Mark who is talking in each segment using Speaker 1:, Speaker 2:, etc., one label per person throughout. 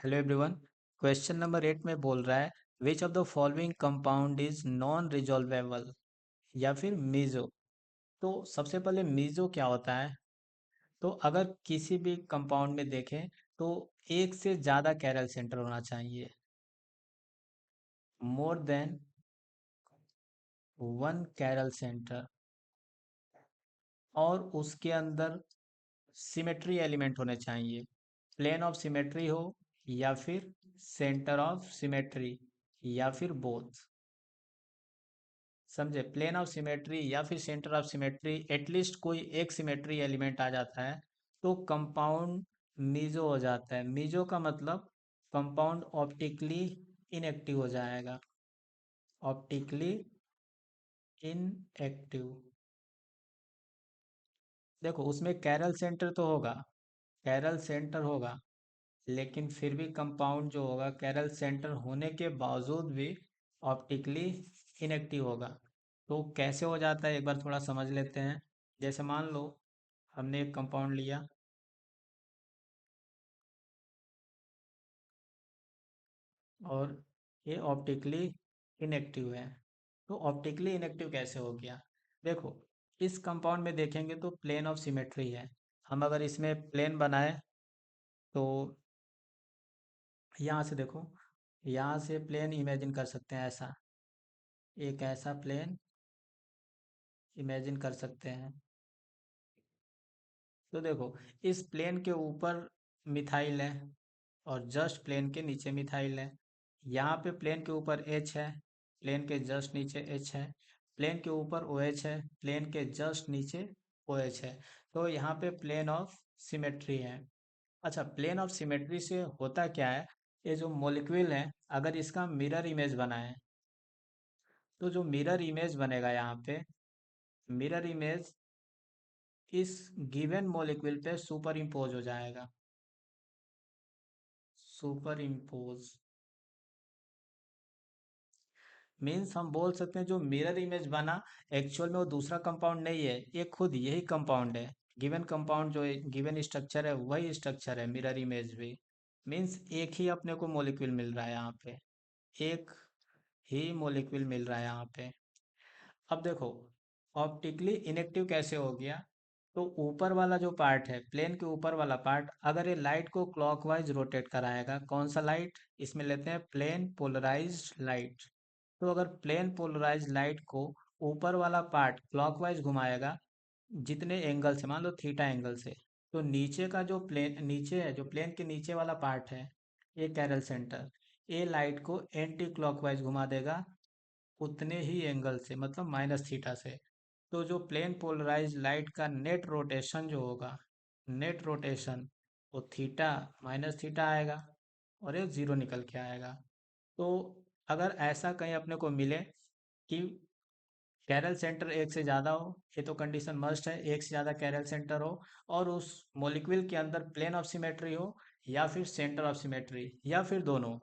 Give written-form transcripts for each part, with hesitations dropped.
Speaker 1: Hello everyone. Question number 8 में बोल रहा है which of the following compound is non resolvable या फिर मीजो। तो सबसे पहले मीजो क्या होता है। तो अगर किसी भी कंपाउंड में देखें तो एक से ज़्यादा कैरल सेंटर होना चाहिए, more than one chiral centre, और उसके अंदर सिमेट्री एलिमेंट होने चाहिए। प्लेन ऑफ सिमेट्री हो या फिर सेंटर ऑफ सिमेट्री या फिर बोथ। समझे, प्लेन ऑफ सिमेट्री या फिर सेंटर ऑफ सिमेट्री, एटलीस्ट कोई एक सिमेट्री एलिमेंट आ जाता है तो कंपाउंड मीजो हो जाता है। मीजो का मतलब कंपाउंड ऑप्टिकली इनएक्टिव हो जाएगा, ऑप्टिकली इनएक्टिव। देखो उसमें कैरल सेंटर तो होगा, कैरल सेंटर होगा, लेकिन फिर भी कंपाउंड जो होगा कैरल सेंटर होने के बावजूद भी ऑप्टिकली इनएक्टिव होगा। तो कैसे हो जाता है एक बार थोड़ा समझ लेते हैं। जैसे मान लो हमने एक कंपाउंड लिया और ये ऑप्टिकली इनएक्टिव है। तो ऑप्टिकली इनएक्टिव कैसे हो गया। देखो इस कंपाउंड में देखेंगे तो प्लेन ऑफ सिमेट्री है। हम अगर इसमें प्लेन बनाए तो यहाँ से देखो, यहाँ से प्लेन इमेजिन कर सकते हैं, ऐसा एक ऐसा प्लेन इमेजिन कर सकते हैं। तो देखो इस प्लेन के ऊपर मिथाइल है और जस्ट प्लेन के नीचे मिथाइल है। यहाँ पे प्लेन के ऊपर एच है, प्लेन के जस्ट नीचे एच है। प्लेन के ऊपर ओ एच है, प्लेन के जस्ट नीचे ओ एच है। तो यहाँ पे प्लेन ऑफ सिमेट्री है। अच्छा, प्लेन ऑफ सिमेट्री से होता क्या है, ये जो मॉलिक्यूल है अगर इसका मिरर इमेज बनाए तो जो मिरर इमेज बनेगा यहाँ पे, मिरर इमेज इस गिवन मॉलिक्यूल पे सुपर इम्पोज हो जाएगा। सुपर इम्पोज मीन्स हम बोल सकते हैं जो मिरर इमेज बना एक्चुअल में वो दूसरा कंपाउंड नहीं है, ये खुद यही कंपाउंड है। गिवन कंपाउंड जो गिवन स्ट्रक्चर है वही स्ट्रक्चर है मिरर इमेज भी। मीन्स एक ही अपने को मॉलिक्यूल मिल रहा है यहाँ पे, एक ही मॉलिक्यूल मिल रहा है यहाँ पे। अब देखो ऑप्टिकली इनेक्टिव कैसे हो गया। तो ऊपर वाला जो पार्ट है, प्लेन के ऊपर वाला पार्ट, अगर ये लाइट को क्लॉकवाइज रोटेट कराएगा, कौन सा लाइट, इसमें लेते हैं प्लेन पोलराइज्ड लाइट। तो अगर प्लेन पोलराइज्ड लाइट को ऊपर वाला पार्ट क्लॉकवाइज घुमाएगा, जितने एंगल से, मान लो थीटा एंगल से, तो नीचे का जो प्लेन नीचे है, जो प्लेन के नीचे वाला पार्ट है, ये कैरल सेंटर, ये लाइट को एंटी क्लॉकवाइज घुमा देगा उतने ही एंगल से, मतलब माइनस थीटा से। तो जो प्लेन पोलराइज लाइट का नेट रोटेशन जो होगा, नेट रोटेशन, वो थीटा माइनस थीटा आएगा और ये जीरो निकल के आएगा। तो अगर ऐसा कहीं अपने को मिले कि कैरल सेंटर एक से ज़्यादा हो, ये तो कंडीशन मस्ट है, एक से ज़्यादा कैरल सेंटर हो और उस मॉलिक्यूल के अंदर प्लेन ऑफ सिमेट्री हो या फिर सेंटर ऑफ सिमेट्री या फिर दोनों,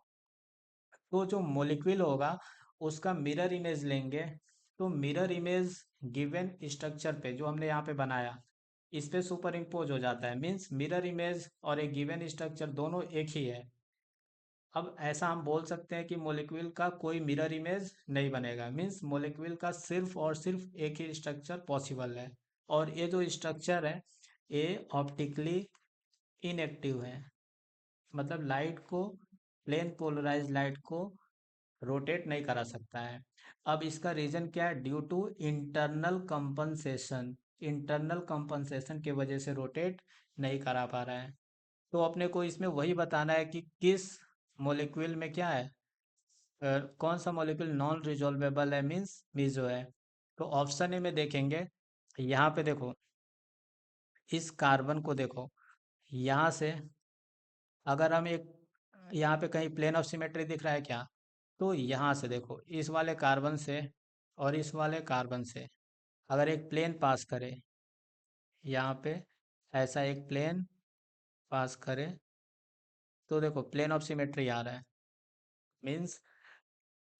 Speaker 1: तो जो मॉलिक्यूल होगा उसका मिरर इमेज लेंगे। तो मिरर इमेज गिवन स्ट्रक्चर पे जो हमने यहाँ पे बनाया इस पे सुपर इम्पोज हो जाता है। मीन्स मिरर इमेज और एक गिवन स्ट्रक्चर दोनों एक ही है। अब ऐसा हम बोल सकते हैं कि मॉलिक्यूल का कोई मिरर इमेज नहीं बनेगा। मीन्स मॉलिक्यूल का सिर्फ और सिर्फ एक ही स्ट्रक्चर पॉसिबल है, और ये जो स्ट्रक्चर है ये ऑप्टिकली इनएक्टिव है। मतलब लाइट को, प्लेन पोलराइज लाइट को रोटेट नहीं करा सकता है। अब इसका रीजन क्या है, due to internal compensation, internal compensation की वजह से रोटेट नहीं करा पा रहा है। तो अपने को इसमें वही बताना है कि किस मॉलिक्यूल में क्या है, कौन सा मॉलिक्यूल नॉन रिजॉल्वेबल है, मीन्स मीजो है। तो ऑप्शन ए में देखेंगे, यहाँ पे देखो इस कार्बन को देखो, यहाँ से अगर हम एक, यहाँ पे कहीं प्लेन ऑफ सिमेट्री दिख रहा है क्या, तो यहाँ से देखो इस वाले कार्बन से और इस वाले कार्बन से अगर एक प्लेन पास करे, यहाँ पे ऐसा एक प्लेन पास करे, तो देखो प्लेन ऑफ सिमेट्री आ रहा है। मीन्स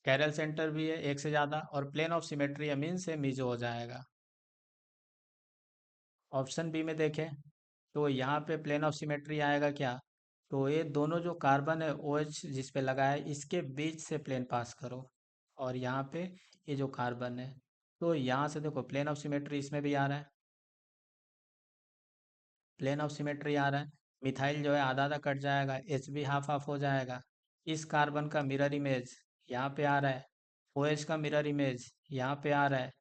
Speaker 1: कैरल सेंटर भी है एक से ज़्यादा और प्लेन ऑफ सिमेट्री है, मीन्स ये मीजो हो जाएगा। ऑप्शन बी में देखें तो यहाँ पे प्लेन ऑफ सिमेट्री आएगा क्या, तो ये दोनों जो कार्बन है ओ एच जिस पे लगा है इसके बीच से प्लेन पास करो, और यहाँ पे ये जो कार्बन है, तो यहाँ से देखो प्लेन ऑफ सिमेट्री इसमें भी आ रहा है, प्लेन ऑफ सिमेट्री आ रहा है। मिथाइल जो है आधा आधा कट जाएगा, एच भी हाफ हाफ हो जाएगा। इस कार्बन का मिरर इमेज यहाँ पे आ रहा है, ओ एच का मिरर इमेज यहाँ पे आ रहा है,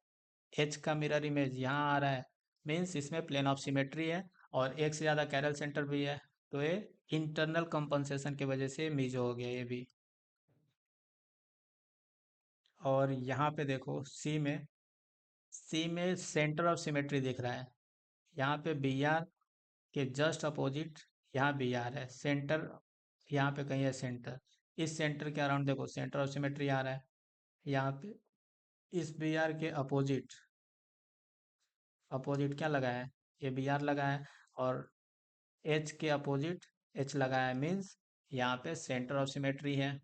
Speaker 1: एच का मिरर इमेज यहाँ आ रहा है। मीन्स इसमें प्लेन ऑफ सिमेट्री है और एक से ज़्यादा कैरल सेंटर भी है। तो ये इंटरनल कंपनसेशन की वजह से मीजो हो गया ये भी। और यहाँ पे देखो सी में सेंटर ऑफ सिमेट्री दिख रहा है। यहाँ पे बी आर के जस्ट अपोजिट यहाँ बी आर है, सेंटर यहाँ पे कहीं है सेंटर। इस सेंटर के अराउंड देखो सेंटर ऑफ सिमेट्री आ रहा है। यहाँ पे इस बी आर के अपोजिट अपोजिट क्या लगा है, ये बी आर लगा है। और एच के अपोजिट एच लगा है, मीन्स यहाँ पे सेंटर ऑफ सिमेट्री है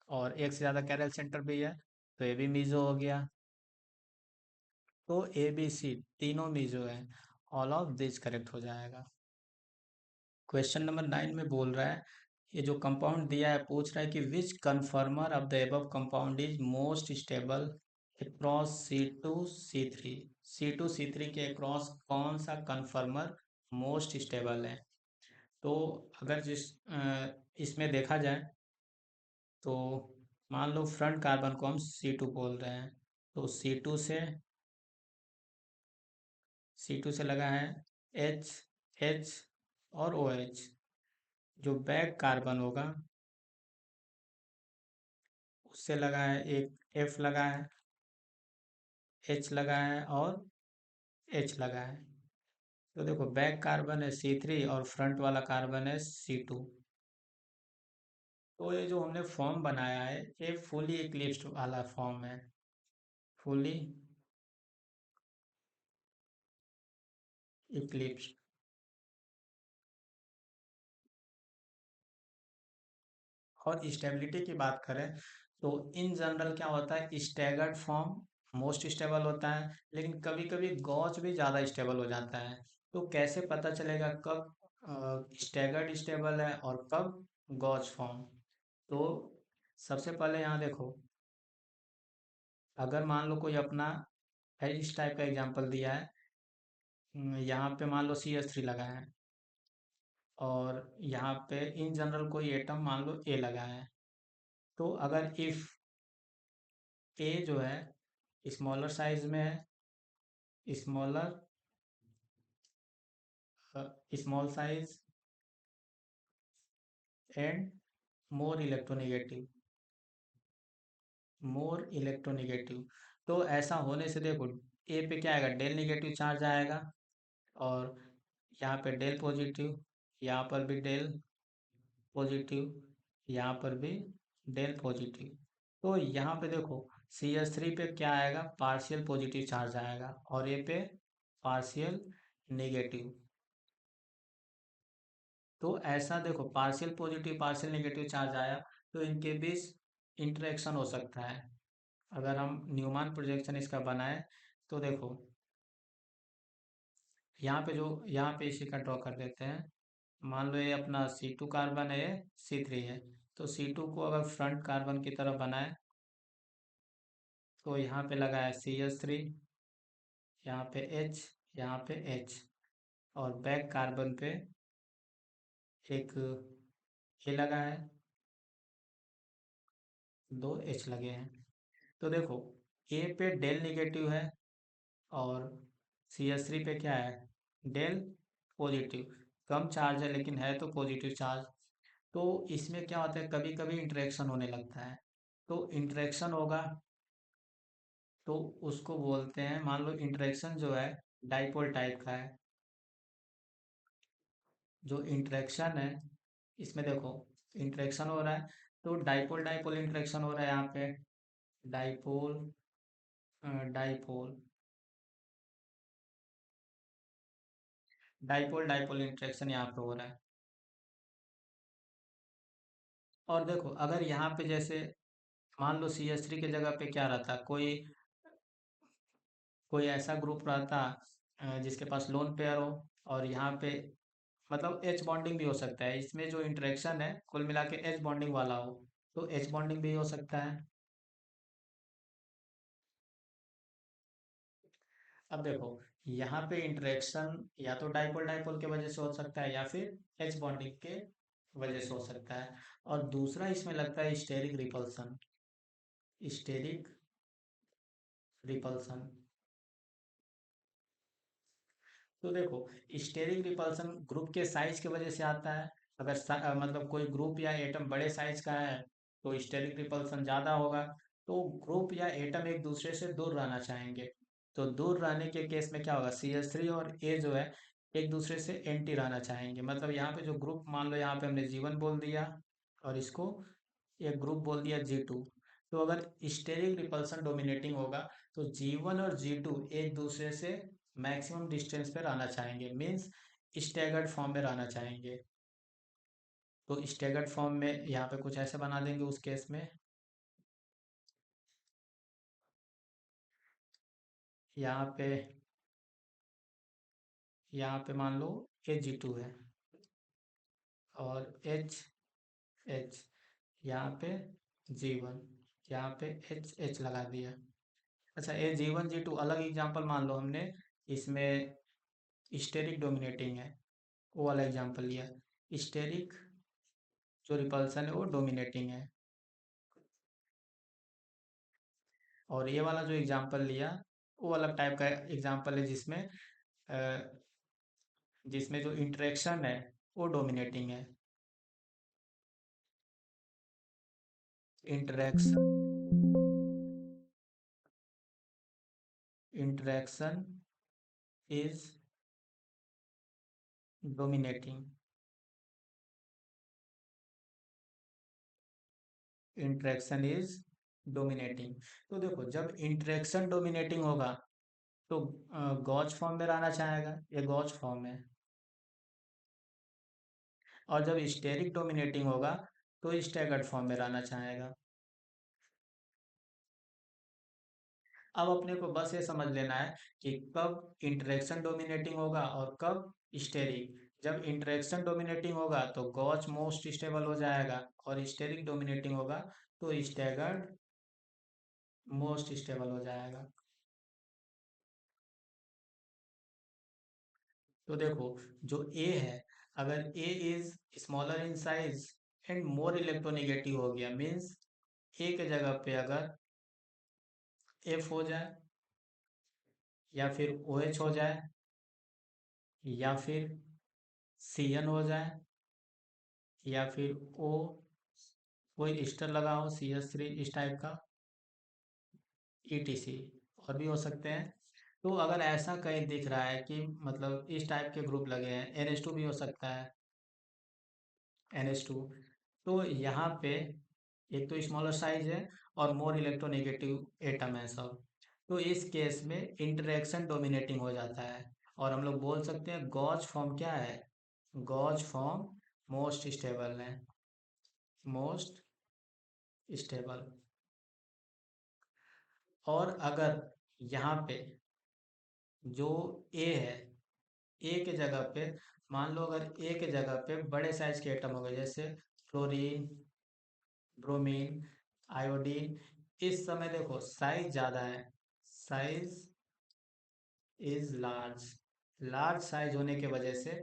Speaker 1: और एक से ज़्यादा कैरल सेंटर भी है। तो ये भी मीजो हो गया। तो ए बी सी तीनों मीजो है, ऑल ऑफ दिस करेक्ट हो जाएगा। क्वेश्चन नंबर 9 में बोल रहा है, ये जो कंपाउंड दिया है पूछ रहा है कि which conformer of the above compound is most stable across C2 C3। C2 C3 के अक्रॉस कौन सा कन्फर्मर मोस्ट स्टेबल है। तो अगर इसमें देखा जाए तो मान लो फ्रंट कार्बन को हम C2 बोल रहे हैं, तो C2 से लगा है H, H और OH। जो बैक कार्बन होगा उससे लगा है एक F लगा है, H लगा है और H लगा है। तो देखो बैक कार्बन है C3 और फ्रंट वाला कार्बन है C2। तो ये जो हमने फॉर्म बनाया है ये फुली इक्लिप्स्ड वाला फॉर्म है, फुली इक्लिप्स्ड। और स्टेबिलिटी की बात करें तो इन जनरल क्या होता है, स्टैगर्ड फॉर्म मोस्ट स्टेबल होता है, लेकिन कभी कभी गॉच भी ज़्यादा स्टेबल हो जाता है। तो कैसे पता चलेगा कब स्टैगर्ड स्टेबल है और कब गॉच फॉर्म। तो सबसे पहले यहाँ देखो, अगर मान लो कोई अपना इस टाइप का एग्जांपल दिया है, यहाँ पे मान लो CH3 लगा है और यहाँ पे इन जनरल कोई एटम मान लो ए लगा है। तो अगर इफ ए जो है स्मॉलर साइज में है, smaller small size and more electronegative, more electronegative, तो ऐसा होने से देखो ए पे क्या आएगा, डेल नेगेटिव चार्ज आएगा और यहाँ पे डेल पॉजिटिव, यहाँ पर भी डेल पॉजिटिव, यहाँ पर भी डेल पॉजिटिव। तो यहाँ पे देखो CH3 पे क्या आएगा, पार्शियल पॉजिटिव चार्ज आएगा और ए पे पार्शियल नेगेटिव। तो ऐसा देखो partial positive partial negative charge आया तो इनके बीच इंटरेक्शन हो सकता है। अगर हम न्यूमान प्रोजेक्शन इसका बनाए तो देखो यहाँ पे इसी का ड्रॉ कर देते हैं। मान लो ये अपना C2 कार्बन है, ये C3 है। तो C2 को अगर फ्रंट कार्बन की तरफ बनाए तो यहाँ पे लगा है CH3, यहाँ पे H, यहाँ पे H और बैक कार्बन पे एक ए लगा है, दो H लगे हैं। तो देखो ए पे डेल निगेटिव है और CH3 पे क्या है, डेल पॉजिटिव। कम चार्ज है लेकिन है तो पॉजिटिव चार्ज। तो इसमें क्या होता है कभी कभी इंटरेक्शन होने लगता है। तो इंटरेक्शन होगा तो उसको बोलते हैं, मान लो इंटरेक्शन जो है डाइपोल टाइप का है। जो इंटरेक्शन है इसमें देखो इंटरेक्शन हो रहा है, तो डाइपोल डाइपोल इंटरेक्शन हो रहा है यहाँ पे, dipole dipole dipole dipole interaction यहाँ पे हो रहा है। और देखो अगर यहाँ पे जैसे मान लो CH3 की जगह पे क्या रहता, कोई ऐसा ग्रुप रहता जिसके पास लोन पेयर हो और यहाँ पे मतलब एच बॉन्डिंग भी हो सकता है, इसमें जो इंटरेक्शन है कुल मिला के एच बॉन्डिंग वाला हो, तो एच बॉन्डिंग भी हो सकता है। अब देखो, यहाँ पे इंटरेक्शन या तो डाइपोल डाइपोल के वजह से हो सकता है या फिर एच बॉन्डिंग के वजह से हो सकता है। और दूसरा इसमें लगता है स्टेरिक रिपल्सन। Steric repulsion. तो देखो, स्टेरिक रिपल्सन ग्रुप के साइज की वजह से आता है। अगर मतलब कोई ग्रुप या एटम बड़े साइज का है तो स्टेरिक रिपल्सन ज़्यादा होगा। तो ग्रुप या एटम एक दूसरे से दूर रहना चाहेंगे, तो दूर रहने के केस में क्या होगा, CH3 और ए जो है एक दूसरे से एंटी रहना चाहेंगे। मतलब यहाँ पे जो ग्रुप, मान लो यहाँ पे हमने G1 बोल दिया और इसको एक ग्रुप बोल दिया G2। तो अगर स्टेरिक रिपल्सन डोमिनेटिंग होगा तो G1 और G2 एक दूसरे से मैक्सिमम डिस्टेंस पे रहना चाहेंगे, मीन्स स्टेगर्ड फॉर्म में रहना चाहेंगे। तो स्टेगर्ड फॉर्म में यहाँ पे कुछ ऐसे बना देंगे उस केस में। यहाँ पे यहाँ पे मान लो G2 है और H यहाँ पे G1, यहाँ पे H लगा दिया। अच्छा, G1 G2 अलग एग्जांपल मान लो हमने, इसमें स्टेरिक डोमिनेटिंग है, वो वाला एग्जांपल लिया। स्टेरिक जो रिपल्सन है वो डोमिनेटिंग है। और ये वाला जो एग्जांपल लिया वो अलग टाइप का एग्जांपल है, जिसमें जिसमें जो इंटरेक्शन है वो डोमिनेटिंग है। Interaction interaction is dominating. Interaction is dominating. तो देखो, जब इंटरेक्शन डोमिनेटिंग होगा तो गॉज फॉर्म में रहना चाहेगा, ये गॉज फॉर्म है। और जब स्टेरिक डोमिनेटिंग होगा तो स्टैगर्ड फॉर्म में रहना चाहेगा। अब अपने को बस ये समझ लेना है कि कब इंटरेक्शन डोमिनेटिंग होगा और कब स्टेरिक। जब इंटरेक्शन डोमिनेटिंग होगा तो गॉच मोस्ट स्टेबल हो जाएगा, और स्टेरिक डोमिनेटिंग होगा तो स्टैगर्ड मोस्ट स्टेबल हो जाएगा। तो देखो, जो ए है, अगर A is smaller in size and more electronegative हो गया, मीन्स ए के जगह पे अगर एफ हो जाए या फिर ओ एच हो जाए या फिर सी एन हो जाए या फिर ओ कोई स्टर लगा हो CH3 इस टाइप का, ETC और भी हो सकते हैं। तो अगर ऐसा कहीं दिख रहा है कि मतलब इस टाइप के ग्रुप लगे हैं, NH2 भी हो सकता है, NH2। तो यहाँ पे एक तो स्मॉलर साइज है और मोर इलेक्ट्रोनेगेटिव एटम है सब। तो इस केस में इंटरेक्शन डोमिनेटिंग हो जाता है और हम लोग बोल सकते हैं गॉज फॉर्म क्या है, गॉज फॉर्म मोस्ट स्टेबल है, मोस्ट स्टेबल। और अगर यहाँ पे जो ए है, ए के जगह पे मान लो अगर ए के जगह पे बड़े साइज के एटम हो गए, जैसे फ्लोरीन, ब्रोमीन, आयोडीन। इस समय देखो साइज ज़्यादा है, size is large. Large size होने के वजह से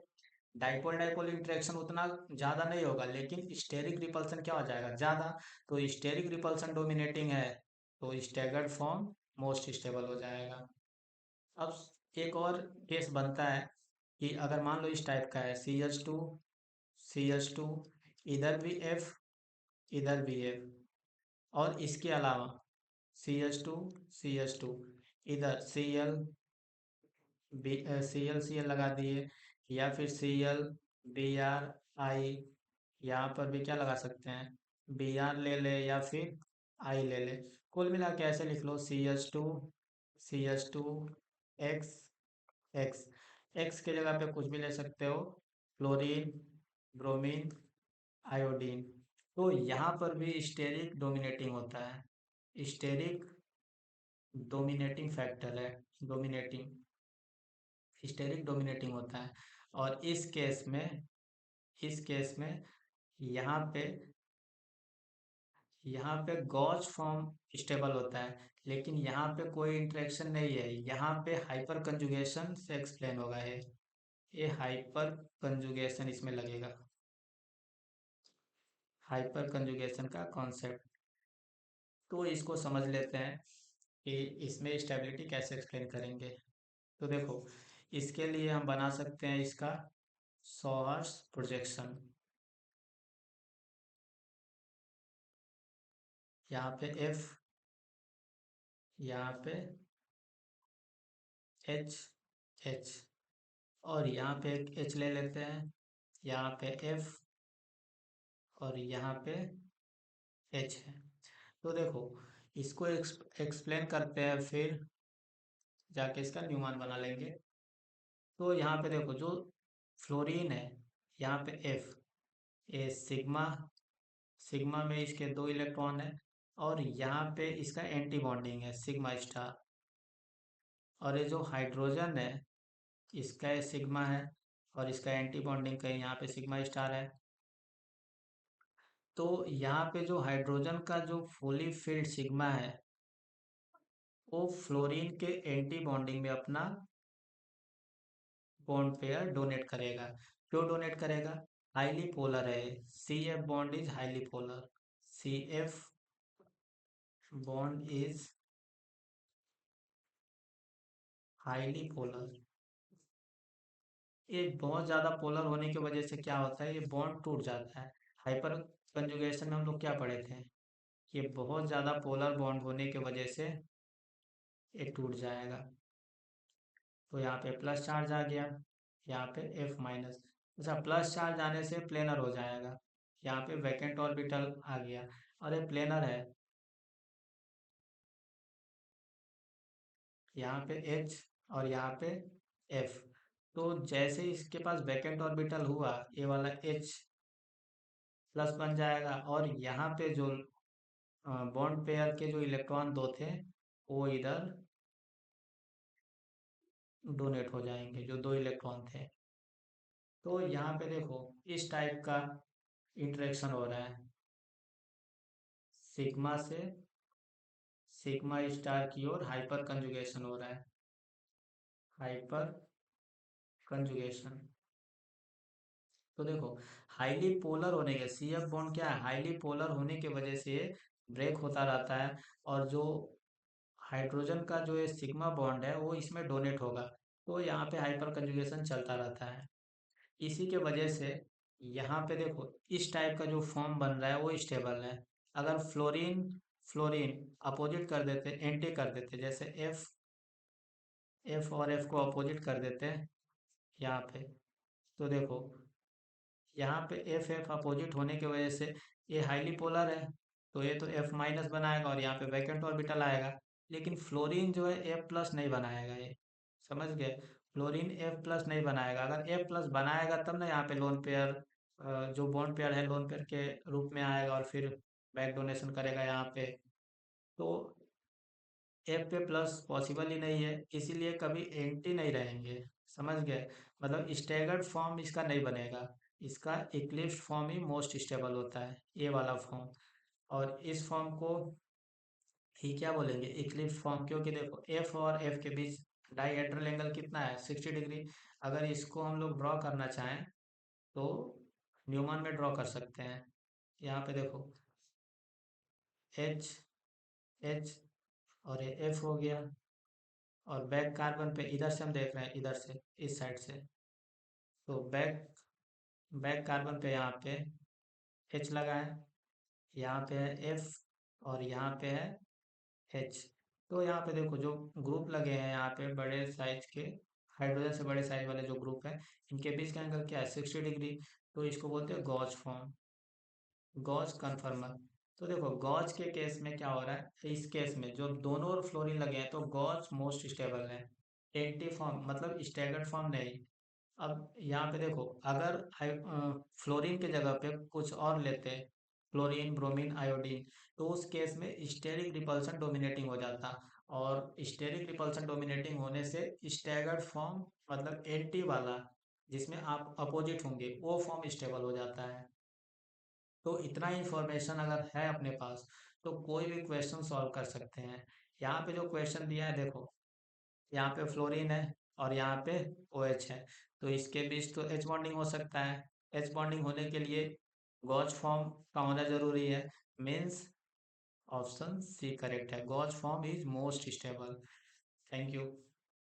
Speaker 1: डाइपोल डाइपोल इंटरेक्शन उतना ज़्यादा नहीं होगा, लेकिन स्टेरिक रिपल्सन क्या हो जाएगा, ज़्यादा। तो स्टेरिक रिपल्सन डोमिनेटिंग है तो स्टेगर्ड फॉर्म मोस्ट स्टेबल हो जाएगा। अब एक और केस बनता है कि अगर मान लो इस टाइप का है, CH2 इधर भी F इधर भी F, और इसके अलावा CH2 इधर Cl लगा दिए, या फिर Br यहाँ पर भी क्या लगा सकते हैं, Br ले ले या फिर I ले ले। कुल मिला के ऐसे लिख लो, CH2 X एक्स, एक्स की जगह पे कुछ भी ले सकते हो, फ्लोरीन, ब्रोमीन, आयोडीन। तो यहाँ पर भी स्टेरिक डोमिनेटिंग होता है, स्टेरिक डोमिनेटिंग फैक्टर है, डोमिनेटिंग, स्टेरिक डोमिनेटिंग होता है। और इस केस में यहाँ पे गॉस फॉर्म स्टेबल होता है, लेकिन यहाँ पे कोई इंटरेक्शन नहीं है, यहाँ पे हाइपर कंजुगेशन से एक्सप्लेन होगा ये हाइपर कंजुगेशन इसमें लगेगा, हाइपर कंजुगेशन का कॉन्सेप्ट। तो इसको समझ लेते हैं कि इसमें स्टेबिलिटी कैसे एक्सप्लेन करेंगे। तो देखो, इसके लिए हम बना सकते हैं इसका सॉहर्स प्रोजेक्शन। यहाँ पे एफ, यहाँ पे एच, एच, और यहाँ पे एक एच ले लेते हैं, यहाँ पे एफ, और यहाँ पे एच है। तो देखो, इसको एक्सप्लेन करते हैं, फिर जाके इसका न्यूमान बना लेंगे। तो यहाँ पे देखो, जो फ्लोरीन है, यहाँ पे एफ, ये सिग्मा, सिग्मा में इसके 2 इलेक्ट्रॉन है, और यहाँ पे इसका एंटी बॉन्डिंग है सिग्मा स्टार। और ये जो हाइड्रोजन है, इसका ये सिग्मा है, और इसका एंटी बॉन्डिंग कहीं यहाँ पे सिग्मा स्टार है। तो यहाँ पे जो हाइड्रोजन का जो फुली फिल्ड सिग्मा है, वो फ्लोरीन के एंटी बॉन्डिंग में अपना बॉन्ड पेयर डोनेट करेगा। क्यों डोनेट करेगा? हाईली पोलर है, C F bond is highly polar, C F bond is highly polar. ये बहुत ज़्यादा पोलर होने की वजह से क्या होता है, ये बॉन्ड टूट जाता है। हाइपर कंजुगेशन में हम लोग क्या पढ़े थे, ये बहुत ज़्यादा पोलर बॉन्ड होने की वजह से ये टूट जाएगा। तो यहाँ पे प्लस चार्ज आ गया, यहाँ पे एफ माइनस। अच्छा, प्लस चार्ज आने से प्लेनर हो जाएगा, यहाँ पे वैकेंट ऑर्बिटल आ गया, और ये प्लेनर है, यहाँ पे एच, और यहाँ पे एफ। तो जैसे इसके पास वैकेंट ऑर्बिटल हुआ, ये वाला एच प्लस बन जाएगा, और यहाँ पे जो बॉन्ड पेयर के जो इलेक्ट्रॉन दो थे, वो इधर डोनेट हो जाएंगे, जो 2 इलेक्ट्रॉन थे। तो यहाँ पे देखो, इस टाइप का इंटरेक्शन हो रहा है, सिग्मा से सिग्मा स्टार की ओर हाइपर कंजुगेशन हो रहा है, हाइपर कंजुगेशन। तो देखो, हाईली पोलर होने के, सी एफ बॉन्ड क्या है, हाईली पोलर होने की वजह से ब्रेक होता रहता है, और जो हाइड्रोजन का जो ये सिग्मा बॉन्ड है, वो इसमें डोनेट होगा। तो यहाँ पे हाइपर कंजुगेशन चलता रहता है। इसी के वजह से यहाँ पे देखो, इस टाइप का जो फॉर्म बन रहा है वो स्टेबल है। अगर फ्लोरीन फ्लोरीन अपोजिट कर देते, एंटी कर देते, जैसे एफ, एफ और एफ को अपोजिट कर देते हैं यहाँ पे, तो देखो, यहाँ पे एफ एफ अपोजिट होने की वजह से ये हाईली पोलर है, तो ये तो एफ माइनस बनाएगा, और यहाँ पे वैकेंट ऑर्बिटल आएगा। लेकिन फ्लोरीन जो है एफ प्लस नहीं बनाएगा, ये समझ गए, फ्लोरीन एफ प्लस नहीं बनाएगा। अगर एफ प्लस बनाएगा तब ना यहाँ पे लोन पेयर, जो बॉन्ड पेयर है, लोन पेयर के रूप में आएगा, और फिर बैक डोनेशन करेगा यहाँ पे। तो एफ पे प्लस पॉसिबल ही नहीं है, इसीलिए कभी एंटी नहीं रहेंगे, समझ गए। मतलब स्टैगर्ड फॉर्म इसका नहीं बनेगा, इसका इक्लिप्स फॉर्म ही मोस्ट स्टेबल होता है, ये वाला फॉर्म। और इस फॉर्म को ही क्या बोलेंगे, इक्लिप्स फॉर्म, क्योंकि देखो एफ और एफ के बीच डाइहेड्रल एंगल कितना है, 60 डिग्री। अगर इसको हम लोग ड्रॉ करना चाहें तो न्यूमन में ड्रॉ कर सकते हैं। यहाँ पे देखो, एच, एच, और ये एफ हो गया, और बैक कार्बन पे इधर से हम देख रहे हैं, इधर से, इस साइड से, तो बैक बैक कार्बन पे यहाँ पे एच लगा है, यहाँ पे है एफ, और यहाँ पे है एच। तो यहाँ पे देखो, जो ग्रुप लगे हैं यहाँ पे, बड़े साइज के हाइड्रोजन से बड़े साइज वाले जो ग्रुप हैं, इनके बीच का एंगल क्या है, 60 डिग्री। तो इसको बोलते हैं गॉस फॉर्म, गॉस कन्फर्मर। तो देखो, गॉस के केस में क्या हो रहा है, इस केस में जो दोनों ओर फ्लोरीन लगे हैं, तो गॉस मोस्ट स्टेबल है, एंटी फॉर्म मतलब स्टैगर्ड फॉर्म नहीं। अब यहाँ पे देखो, अगर फ्लोरीन के जगह पे कुछ और लेते, फ्लोरीन, ब्रोमीन, आयोडीन, तो उस केस में स्टेरिक रिपल्सन डोमिनेटिंग हो जाता, और स्टेरिक रिपल्सन डोमिनेटिंग होने से स्टैगर्ड फॉर्म मतलब एंटी वाला जिसमें आप अपोजिट होंगे वो फॉर्म स्टेबल हो जाता है। तो इतना इंफॉर्मेशन अगर है अपने पास तो कोई भी क्वेश्चन सॉल्व कर सकते हैं। यहाँ पे जो क्वेश्चन दिया है देखो, यहाँ पे फ्लोरीन है और यहाँ पे OH है, तो इसके बीच तो H बॉन्डिंग हो सकता है। H बॉन्डिंग होने के लिए गॉस फॉर्म का होना जरूरी है। मीन्स ऑप्शन सी करेक्ट है, Gauss form is most stable. Thank you.